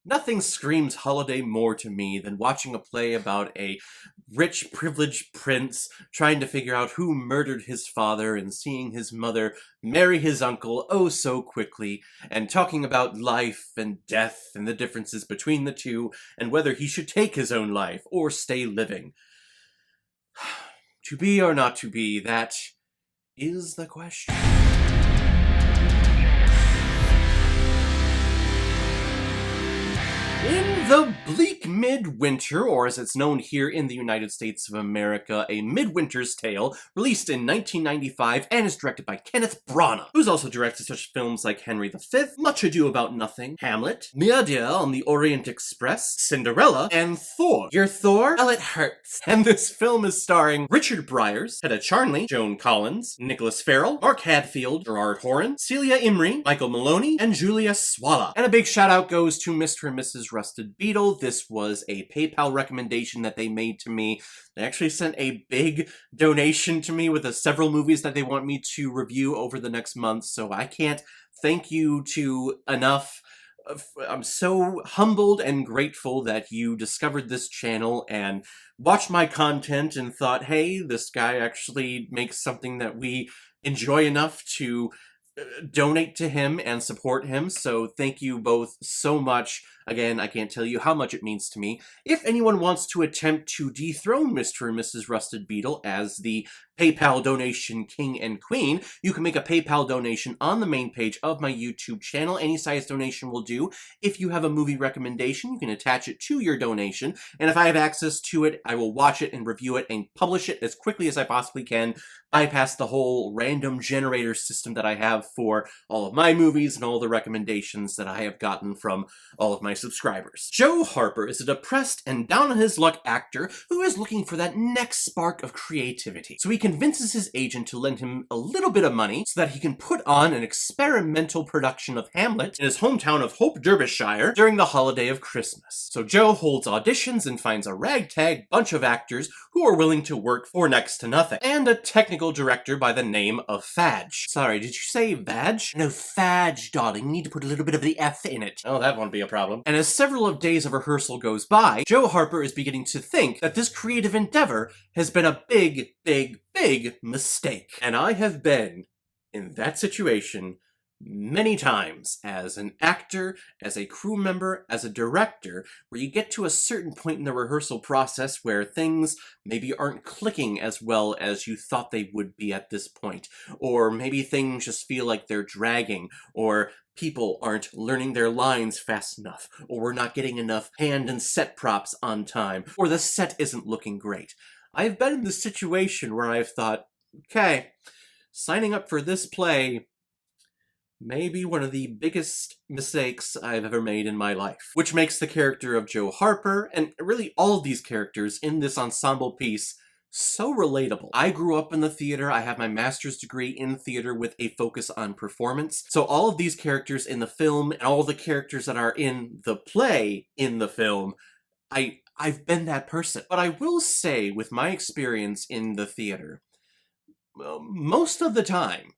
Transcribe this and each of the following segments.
Nothing screams holiday more to me than watching a play about a rich, privileged prince trying to figure out who murdered his father and seeing his mother marry his uncle oh so quickly, and talking about life and death and the differences between the two, and whether he should take his own life or stay living. To be or not to be, that is the question. In the bleak midwinter, or as it's known here in the United States of America, A Midwinter's Tale, released in 1995 and is directed by Kenneth Branagh, who's also directed such films like Henry V, Much Ado About Nothing, Hamlet, Mia on the Orient Express, Cinderella, and Thor. Your Thor? Well, it hurts. And this film is starring Richard Briers, Hedda Charnley, Joan Collins, Nicholas Farrell, Mark Hadfield, Gerard Horan, Celia Imrie, Michael Maloney, and Julia Swala. And a big shout out goes to Mr. and Mrs. Rusted Beetle. This was a PayPal recommendation that they made to me. They actually sent a big donation to me with several movies that they want me to review over the next month, so I can't thank you to enough. I'm so humbled and grateful that you discovered this channel and watched my content and thought, hey, this guy actually makes something that we enjoy enough to donate to him and support him, so thank you both so much. Again, I can't tell you how much it means to me. If anyone wants to attempt to dethrone Mr. and Mrs. Rusted Beetle as the PayPal donation king and queen, you can make a PayPal donation on the main page of my YouTube channel. Any size donation will do. If you have a movie recommendation, you can attach it to your donation, and if I have access to it, I will watch it and review it and publish it as quickly as I possibly can, bypass the whole random generator system that I have for all of my movies and all the recommendations that I have gotten from all of my subscribers. Joe Harper is a depressed and down-on-his-luck actor who is looking for that next spark of creativity. So he convinces his agent to lend him a little bit of money so that he can put on an experimental production of Hamlet in his hometown of Hope, Derbyshire during the holiday of Christmas. So Joe holds auditions and finds a ragtag bunch of actors who are willing to work for next to nothing, and a technical director by the name of Fadge. Sorry, did you say Vadge? No, Fadge, darling. You need to put a little bit of the F in it. Oh, that won't be a problem. And as several days of rehearsal goes by, Joe Harper is beginning to think that this creative endeavor has been a big, big, big mistake. And I have been in that situation many times as an actor, as a crew member, as a director, where you get to a certain point in the rehearsal process where things maybe aren't clicking as well as you thought they would be at this point, or maybe things just feel like they're dragging, or people aren't learning their lines fast enough, or we're not getting enough hand and set props on time, or the set isn't looking great. I've been in this situation where I've thought, okay, signing up for this play may be one of the biggest mistakes I've ever made in my life. Which makes the character of Joe Harper, and really all of these characters in this ensemble piece, so relatable. I grew up in the theater. I have my master's degree in theater with a focus on performance. So all of these characters in the film and all the characters that are in the play in the film, I've been that person. But I will say, with my experience in the theater, most of the time,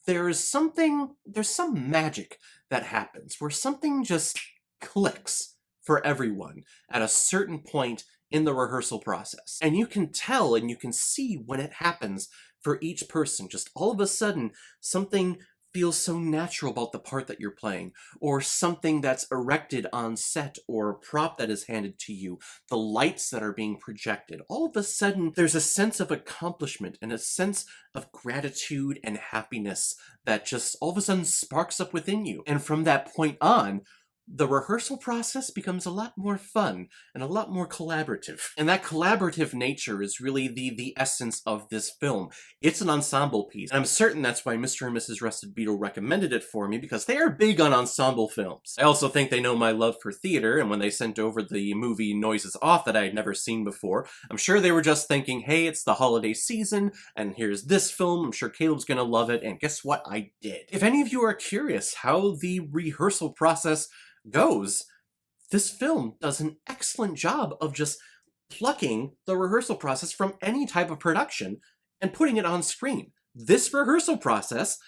there's some magic that happens where something just clicks for everyone at a certain point in the rehearsal process. And you can tell and you can see when it happens for each person. Just all of a sudden, something feels so natural about the part that you're playing, or something that's erected on set, or a prop that is handed to you, the lights that are being projected. All of a sudden, there's a sense of accomplishment and a sense of gratitude and happiness that just all of a sudden sparks up within you. And from that point on, the rehearsal process becomes a lot more fun and a lot more collaborative. And that collaborative nature is really the essence of this film. It's an ensemble piece. And I'm certain that's why Mr. and Mrs. Rusted Beetle recommended it for me, because they are big on ensemble films. I also think they know my love for theater, and when they sent over the movie Noises Off that I had never seen before, I'm sure they were just thinking, hey, it's the holiday season, and here's this film, I'm sure Caleb's gonna love it, and guess what? I did. If any of you are curious how the rehearsal process goes, this film does an excellent job of just plucking the rehearsal process from any type of production and putting it on screen. This rehearsal process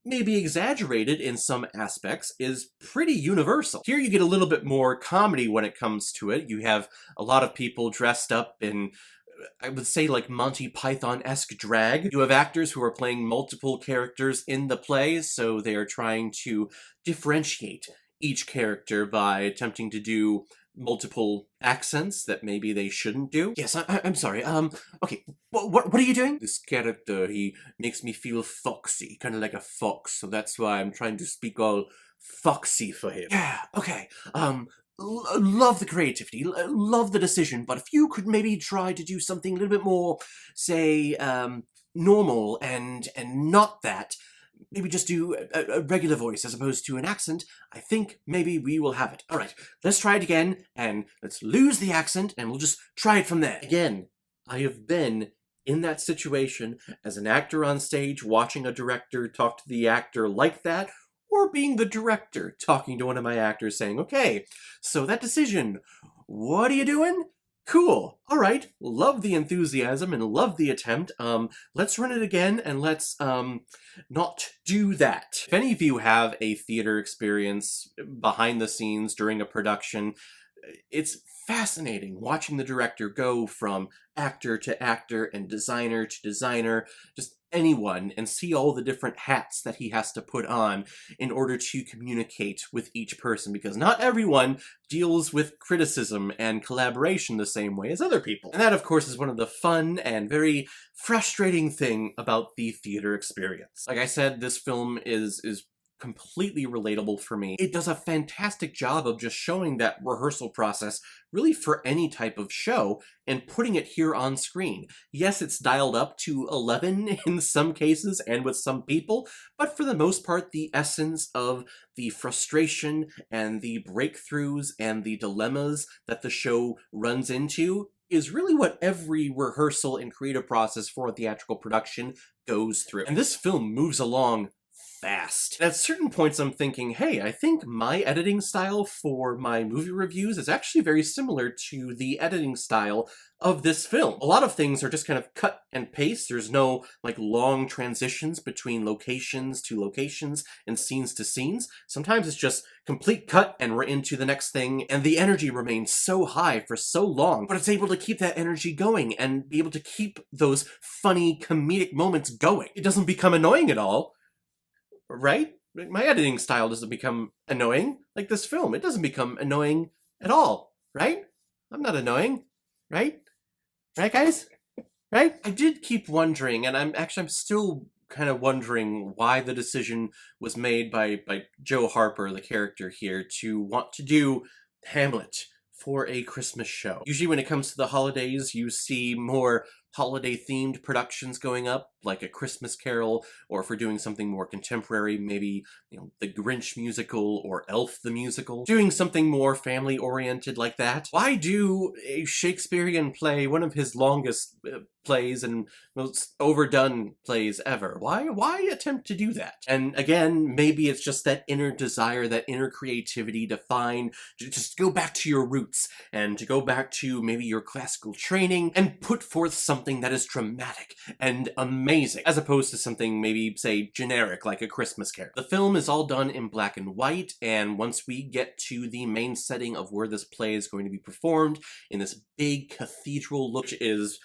maybe exaggerated in some aspects, is pretty universal. Here you get a little bit more comedy when it comes to it. You have a lot of people dressed up in, I would say, like Monty Python-esque drag. You have actors who are playing multiple characters in the play, so they are trying to differentiate each character by attempting to do multiple accents that maybe they shouldn't do. Yes, I'm sorry, okay, what are you doing? This character, he makes me feel foxy, kind of like a fox, so that's why I'm trying to speak all foxy for him. Yeah, okay, love the creativity, love the decision, but if you could maybe try to do something a little bit more, say, normal and not that, maybe just do a regular voice as opposed to an accent, I think maybe we will have it. All right, let's try it again, and let's lose the accent, and we'll just try it from there. Again, I have been in that situation as an actor on stage, watching a director talk to the actor like that, or being the director talking to one of my actors saying, okay, so that decision, what are you doing? Cool. All right. Love the enthusiasm and love the attempt. Let's run it again and let's, not do that. If any of you have a theater experience behind the scenes during a production, it's fascinating watching the director go from actor to actor and designer to designer, just anyone, and see all the different hats that he has to put on in order to communicate with each person, because not everyone deals with criticism and collaboration the same way as other people. And that, of course, is one of the fun and very frustrating thing about the theater experience. Like I said, this film is completely relatable for me. It does a fantastic job of just showing that rehearsal process really for any type of show and putting it here on screen. Yes, it's dialed up to 11 in some cases and with some people, but for the most part, the essence of the frustration and the breakthroughs and the dilemmas that the show runs into is really what every rehearsal and creative process for a theatrical production goes through. And this film moves along fast. At certain points I'm thinking, hey, I think my editing style for my movie reviews is actually very similar to the editing style of this film. A lot of things are just kind of cut and paste. There's no like long transitions between locations to locations and scenes to scenes. Sometimes it's just complete cut and we're into the next thing, and the energy remains so high for so long, but it's able to keep that energy going and be able to keep those funny comedic moments going. It doesn't become annoying at all. Right? My editing style doesn't become annoying. Like this film, it doesn't become annoying at all. Right? I'm not annoying. Right? Right, guys? Right? I did keep wondering, and I'm still kind of wondering why the decision was made by Joe Harper, the character here, to want to do Hamlet for a Christmas show. Usually when it comes to the holidays, you see more holiday-themed productions going up, like A Christmas Carol, or if we're doing something more contemporary, maybe, you know, The Grinch musical or Elf the musical. Doing something more family-oriented like that. Why do a Shakespearean play, one of his longest plays and most overdone plays ever? Why attempt to do that? And again, maybe it's just that inner desire, that inner creativity to find, to just go back to your roots and to go back to maybe your classical training and put forth something that is dramatic and amazing, as opposed to something maybe, say, generic like A Christmas Carol. The film is all done in black and white, and once we get to the main setting of where this play is going to be performed, in this big cathedral look, which is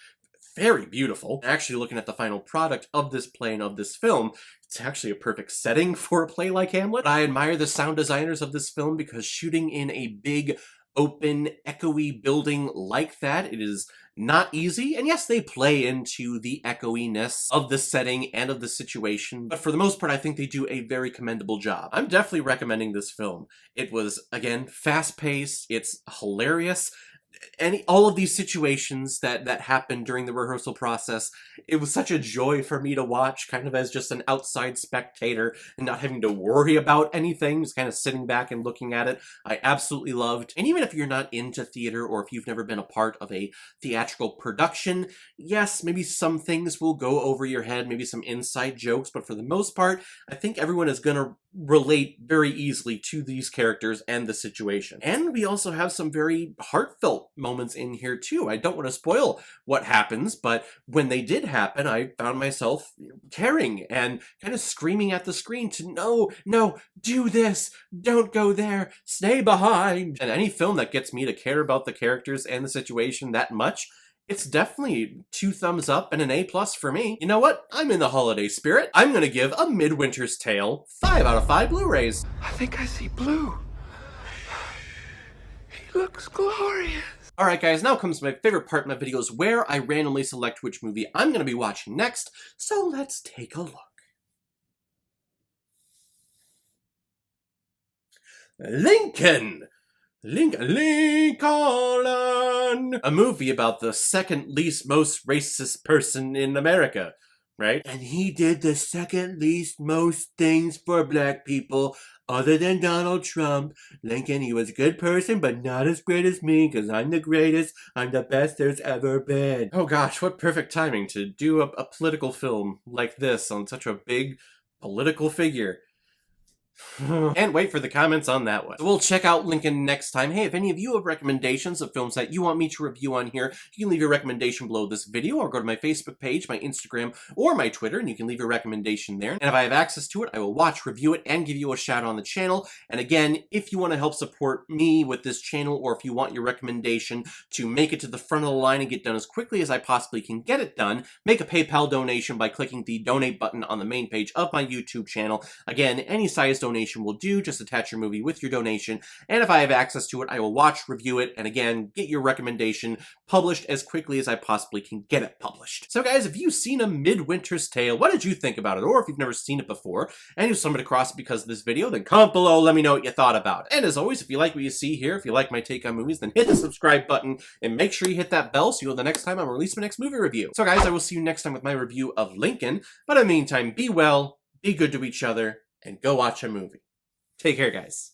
very beautiful. Actually, looking at the final product of this play and of this film, it's actually a perfect setting for a play like Hamlet. I admire the sound designers of this film because shooting in a big, open, echoey building like that, it is not easy, and yes, they play into the echoiness of the setting and of the situation, but for the most part, I think they do a very commendable job. I'm definitely recommending this film. It was, again, fast-paced, it's hilarious, all of these situations that happened during the rehearsal process, it was such a joy for me to watch, kind of as just an outside spectator and not having to worry about anything, just kind of sitting back and looking at it. I absolutely loved. And even if you're not into theater or if you've never been a part of a theatrical production, yes, maybe some things will go over your head, maybe some inside jokes, but for the most part, I think everyone is gonna relate very easily to these characters and the situation. And we also have some very heartfelt moments in here too. I don't want to spoil what happens, but when they did happen, I found myself caring and kind of screaming at the screen to no, do this, don't go there, stay behind. And any film that gets me to care about the characters and the situation that much, it's definitely 2 thumbs up and an A+ for me. You know what? I'm in the holiday spirit. I'm gonna give A Midwinter's Tale 5 out of 5 Blu-rays. I think I see blue. He looks glorious. Alright guys, now comes my favorite part of my videos where I randomly select which movie I'm gonna be watching next, so let's take a look. Lincoln! Lincoln! A movie about the second least most racist person in America, right? And he did the second least most things for black people other than Donald Trump. Lincoln, he was a good person, but not as great as me, because I'm the greatest, I'm the best there's ever been. Oh gosh, what perfect timing to do a political film like this on such a big political figure. Can't wait for the comments on that one. So we'll check out Lincoln next time. Hey, if any of you have recommendations of films that you want me to review on here, you can leave your recommendation below this video or go to my Facebook page, my Instagram, or my Twitter, and you can leave your recommendation there. And if I have access to it, I will watch, review it, and give you a shout on the channel. And again, if you want to help support me with this channel, or if you want your recommendation to make it to the front of the line and get done as quickly as I possibly can get it done, make a PayPal donation by clicking the donate button on the main page of my YouTube channel. Again, any size donation will do. Just attach your movie with your donation, and if I have access to it, I will watch, review it, and again, get your recommendation published as quickly as I possibly can get it published. So guys, if you've seen A Midwinter's Tale, what did you think about it? Or if you've never seen it before, and you stumbled across it because of this video, then comment below, let me know what you thought about it. And as always, if you like what you see here, if you like my take on movies, then hit the subscribe button, and make sure you hit that bell so you'll know the next time I release my next movie review. So guys, I will see you next time with my review of Lincoln, but in the meantime, be well, be good to each other, and go watch a movie. Take care, guys.